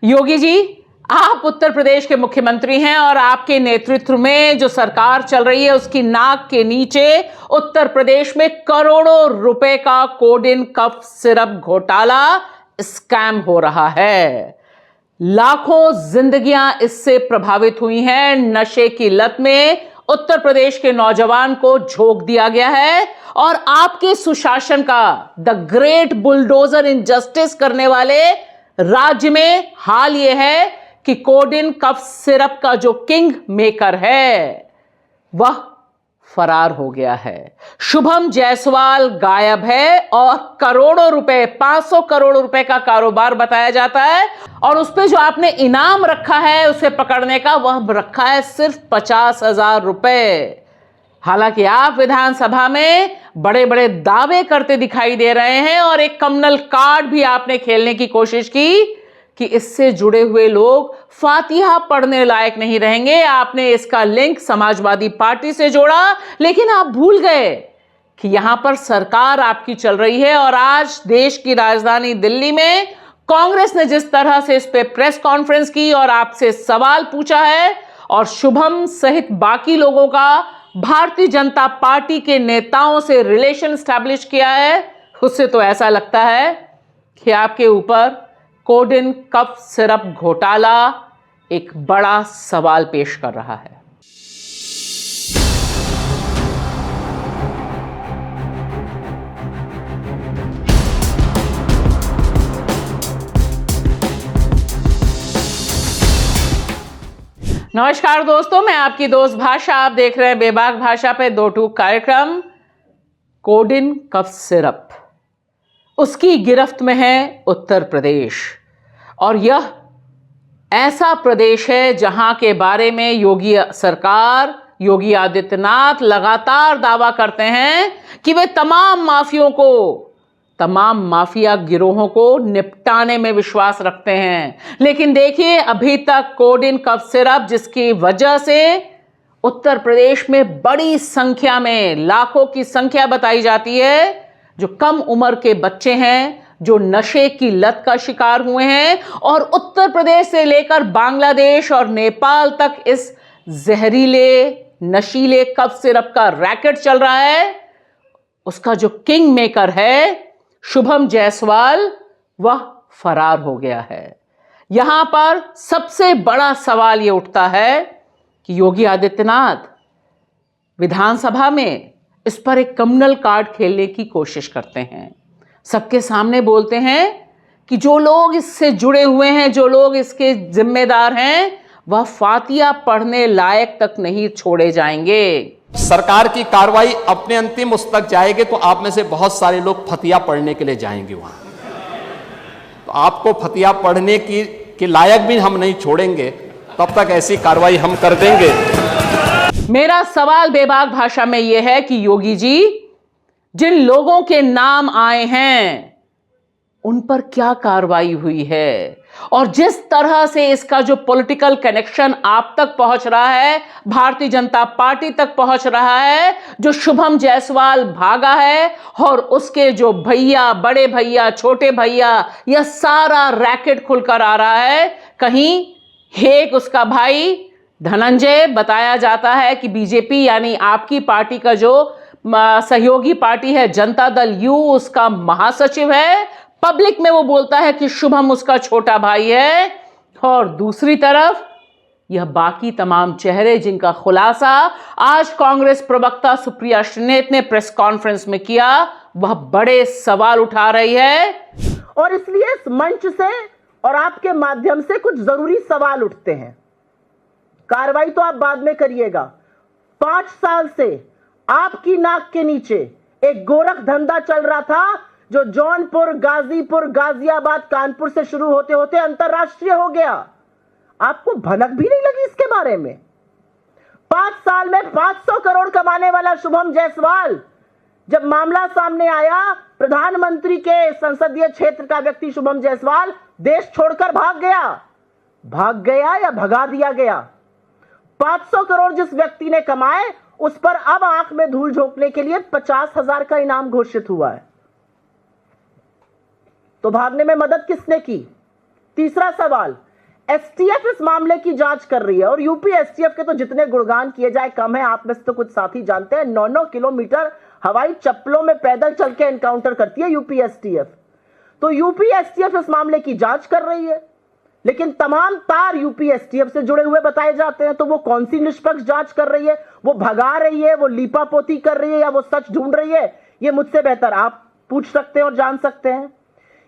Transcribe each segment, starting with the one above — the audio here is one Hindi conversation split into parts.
योगी जी, आप उत्तर प्रदेश के मुख्यमंत्री हैं और आपके नेतृत्व में जो सरकार चल रही है उसकी नाक के नीचे उत्तर प्रदेश में करोड़ों रुपए का कोड इन कफ सिरप घोटाला स्कैम हो रहा है। लाखों जिंदगियां इससे प्रभावित हुई हैं। नशे की लत में उत्तर प्रदेश के नौजवान को झोंक दिया गया है और आपके सुशासन का द ग्रेट बुलडोजर इनजस्टिस करने वाले राज्य में हाल यह है कि कोड इन कफ सिरप का जो किंग मेकर है वह फरार हो गया है। शुभम जायसवाल गायब है और करोड़ों रुपए, 500 करोड़ रुपए का कारोबार बताया जाता है और उस पे जो आपने इनाम रखा है उसे पकड़ने का, वह रखा है सिर्फ 50,000 रुपए। हालांकि आप विधानसभा में बड़े बड़े दावे करते दिखाई दे रहे हैं और एक कम्युनल कार्ड भी आपने खेलने की कोशिश की कि इससे जुड़े हुए लोग फातिहा पढ़ने लायक नहीं रहेंगे। आपने इसका लिंक समाजवादी पार्टी से जोड़ा, लेकिन आप भूल गए कि यहां पर सरकार आपकी चल रही है और आज देश की राजधानी दिल्ली में कांग्रेस ने जिस तरह से इस पे प्रेस कॉन्फ्रेंस की और आपसे सवाल पूछा है और शुभम सहित बाकी लोगों का भारतीय जनता पार्टी के नेताओं से रिलेशन स्टैब्लिश किया है, उससे तो ऐसा लगता है कि आपके ऊपर कोड इन कफ सिरप घोटाला एक बड़ा सवाल पेश कर रहा है। नमस्कार दोस्तों, मैं आपकी दोस्त भाषा, आप देख रहे हैं बेबाक भाषा पे दो टूक कार्यक्रम। कोड इन कफ सिरप, उसकी गिरफ्त में है उत्तर प्रदेश और यह ऐसा प्रदेश है जहां के बारे में योगी सरकार, योगी आदित्यनाथ लगातार दावा करते हैं कि वे तमाम माफियों को, तमाम माफिया गिरोहों को निपटाने में विश्वास रखते हैं। लेकिन देखिए, अभी तक कोड इन कफ सिरप, जिसकी वजह से उत्तर प्रदेश में बड़ी संख्या में, लाखों की संख्या बताई जाती है, जो कम उम्र के बच्चे हैं जो नशे की लत का शिकार हुए हैं और उत्तर प्रदेश से लेकर बांग्लादेश और नेपाल तक इस जहरीले नशीले कफ सिरप का रैकेट चल रहा है, उसका जो किंग मेकर है शुभम जायसवाल, वह फरार हो गया है। यहां पर सबसे बड़ा सवाल यह उठता है कि योगी आदित्यनाथ विधानसभा में इस पर एक कम्युनल कार्ड खेलने की कोशिश करते हैं। सबके सामने बोलते हैं कि जो लोग इससे जुड़े हुए हैं, जो लोग इसके जिम्मेदार हैं, वह फातिहा पढ़ने लायक तक नहीं छोड़े जाएंगे। सरकार की कार्रवाई अपने अंतिम उस तक जाएगी तो आप में से बहुत सारे लोग फतिहा पढ़ने के लिए जाएंगे वहां, तो आपको फतिहा पढ़ने के लायक भी हम नहीं छोड़ेंगे, तब तक ऐसी कार्रवाई हम कर देंगे। मेरा सवाल बेबाक भाषा में यह है कि योगी जी, जिन लोगों के नाम आए हैं उन पर क्या कार्रवाई हुई है? और जिस तरह से इसका जो पॉलिटिकल कनेक्शन आप तक पहुंच रहा है, भारतीय जनता पार्टी तक पहुंच रहा है, जो शुभम जायसवाल भागा है और उसके जो भैया, बड़े भैया, छोटे भैया, यह सारा रैकेट खुलकर आ रहा है। कहीं एक उसका भाई धनंजय, बताया जाता है कि बीजेपी यानी आपकी पार्टी का जो सहयोगी पार्टी है जनता दल यू, उसका महासचिव है। पब्लिक में वो बोलता है कि शुभम उसका छोटा भाई है। और दूसरी तरफ यह बाकी तमाम चेहरे जिनका खुलासा आज कांग्रेस प्रवक्ता सुप्रिया श्रीनेत ने प्रेस कॉन्फ्रेंस में किया, वह बड़े सवाल उठा रही है। और इसलिए इस मंच से और आपके माध्यम से कुछ जरूरी सवाल उठते हैं। कार्रवाई तो आप बाद में करिएगा। 5 साल से आपकी नाक के नीचे एक गोरख धंधा चल रहा था जो जौनपुर, गाजीपुर, गाजियाबाद, कानपुर से शुरू होते होते अंतरराष्ट्रीय हो गया। आपको भनक भी नहीं लगी इसके बारे में? 5 साल में 500 करोड़ कमाने वाला शुभम जायसवाल, जब मामला सामने आया, प्रधानमंत्री के संसदीय क्षेत्र का व्यक्ति शुभम जायसवाल देश छोड़कर भाग गया या भगा दिया गया। 500 करोड़ जिस व्यक्ति ने कमाए, उस पर अब आंख में धूल झोंकने के लिए 50,000 का इनाम घोषित हुआ है। तो भागने में मदद किसने की? तीसरा सवाल, एसटीएफ इस मामले की जांच कर रही है और यूपी एसटीएफ के तो जितने गुणगान किए जाए कम है। आप में से तो कुछ साथी जानते हैं 9-9 किलोमीटर हवाई चप्पलों में पैदल चल के एनकाउंटर करती है यूपी एसटीएफ। तो यूपी एसटीएफ इस मामले की जांच कर रही है, लेकिन तमाम तार यूपी एसटीएफ से जुड़े हुए बताए जाते हैं। तो वो कौन सी निष्पक्ष जांच कर रही है, वो भगा रही है, वो लीपापोती कर रही है या वो सच ढूंढ रही है, ये मुझसे बेहतर आप पूछ सकते हैं और जान सकते हैं।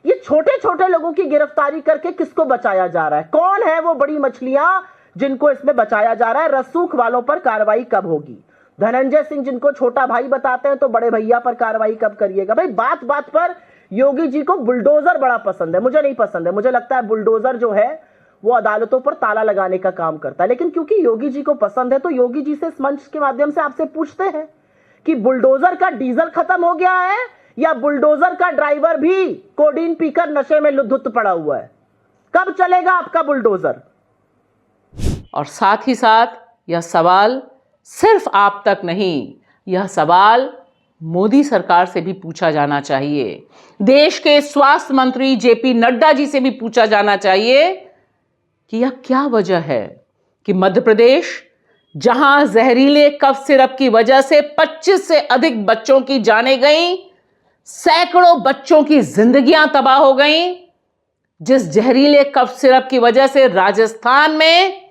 ये छोटे छोटे लोगों की गिरफ्तारी करके किसको बचाया जा रहा है? कौन है वो बड़ी मछलियां जिनको इसमें बचाया जा रहा है? रसूख वालों पर कार्रवाई कब होगी? धनंजय सिंह जिनको छोटा भाई बताते हैं, तो बड़े भैया पर कार्रवाई कब करिएगा? भाई बात बात पर योगी जी को बुलडोजर बड़ा पसंद है, मुझे नहीं पसंद है। मुझे लगता है बुलडोजर जो है वो अदालतों पर ताला लगाने का काम करता है। लेकिन क्योंकि योगी जी को पसंद है तो योगी जी से इस मंच के माध्यम से आपसे पूछते हैं कि बुलडोजर का डीजल खत्म हो गया है या बुलडोजर का ड्राइवर भी कोडीन पीकर नशे में लुत्थ पड़ा हुआ है? कब चलेगा आपका बुलडोजर? और साथ ही साथ यह सवाल सिर्फ आप तक नहीं, यह सवाल मोदी सरकार से भी पूछा जाना चाहिए। देश के स्वास्थ्य मंत्री जेपी नड्डा जी से भी पूछा जाना चाहिए कि यह क्या वजह है कि मध्य प्रदेश, जहां जहरीले कफ सिरप की वजह से 25 से अधिक बच्चों की जानें गईं, सैकड़ों बच्चों की जिंदगियां तबाह हो गईं, जिस जहरीले कफ सिरप की वजह से राजस्थान में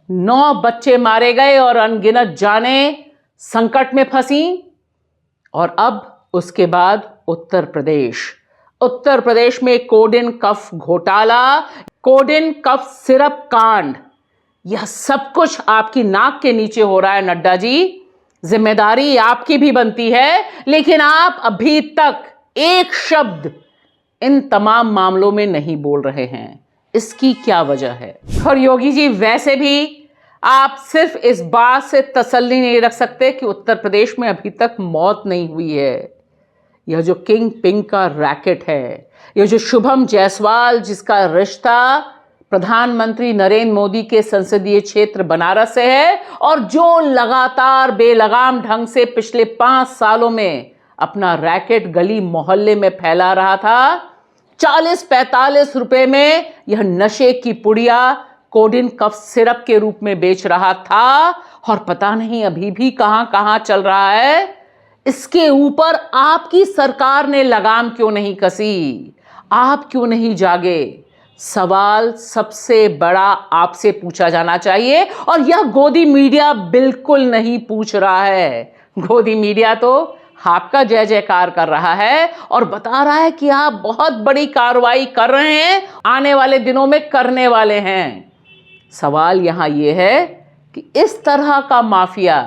9 बच्चे मारे गए और अनगिनत जानें संकट में फंसी, और अब उसके बाद उत्तर प्रदेश में कोडिन कफ घोटाला, कोडिन कफ सिरप कांड, यह सब कुछ आपकी नाक के नीचे हो रहा है। नड्डा जी, जिम्मेदारी आपकी भी बनती है, लेकिन आप अभी तक एक शब्द इन तमाम मामलों में नहीं बोल रहे हैं। इसकी क्या वजह है? और योगी जी, वैसे भी आप सिर्फ इस बात से तसल्ली नहीं रख सकते कि उत्तर प्रदेश में अभी तक मौत नहीं हुई है। यह जो किंग पिंग का रैकेट है, यह जो शुभम जायसवाल जिसका रिश्ता प्रधानमंत्री नरेंद्र मोदी के संसदीय क्षेत्र बनारस से है और जो लगातार बेलगाम ढंग से पिछले 5 सालों में अपना रैकेट गली मोहल्ले में फैला रहा था, 40-45 रुपए में यह नशे की पुड़िया कोडिन कफ सिरप के रूप में बेच रहा था और पता नहीं अभी भी कहां कहां चल रहा है। इसके ऊपर आपकी सरकार ने लगाम क्यों नहीं कसी? आप क्यों नहीं जागे? सवाल सबसे बड़ा आपसे पूछा जाना चाहिए और यह गोदी मीडिया बिल्कुल नहीं पूछ रहा है। गोदी मीडिया तो आपका जय जयकार कर रहा है और बता रहा है कि आप बहुत बड़ी कार्रवाई कर रहे हैं, आने वाले दिनों में करने वाले हैं। सवाल यहां यह है कि इस तरह का माफिया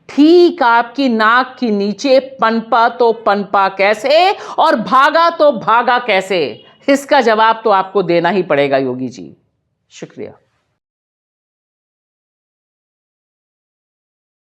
ठीक आपकी नाक के नीचे पनपा तो पनपा कैसे और भागा तो भागा कैसे? इसका जवाब तो आपको देना ही पड़ेगा योगी जी। शुक्रिया।